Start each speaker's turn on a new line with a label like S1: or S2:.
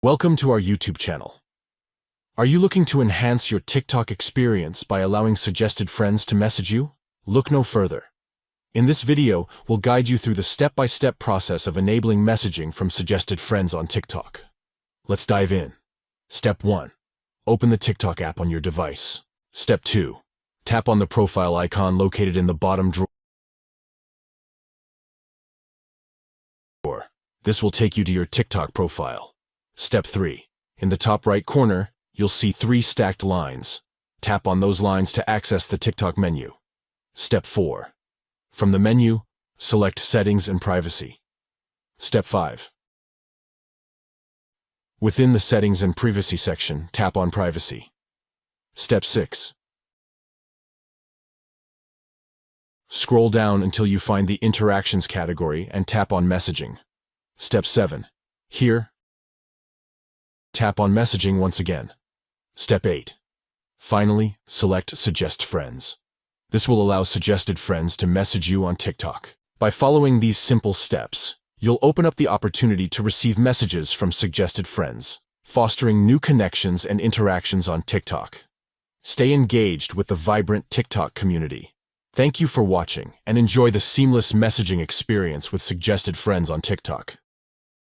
S1: Welcome to our YouTube channel. Are you looking to enhance your TikTok experience by allowing suggested friends to message you? Look no further. In this video, we'll guide you through the step-by-step process of enabling messaging from suggested friends on TikTok. Let's dive in. Step 1. Open the TikTok app on your device. Step 2. Tap on the profile icon located in the bottom drawer. This will take you to your TikTok profile. Step 3. In the top right corner, you'll see 3 stacked lines. Tap on those lines to access the TikTok menu. Step 4. From the menu, select Settings and Privacy. Step 5. Within the Settings and Privacy section, tap on Privacy. Step 6. Scroll down until you find the Interactions category and tap on Messaging. Step 7. Here, tap on Messaging once again. Step 8. Finally, select Suggest Friends. This will allow suggested friends to message you on TikTok. By following these simple steps, you'll open up the opportunity to receive messages from suggested friends, fostering new connections and interactions on TikTok. Stay engaged with the vibrant TikTok community. Thank you for watching and enjoy the seamless messaging experience with suggested friends on TikTok.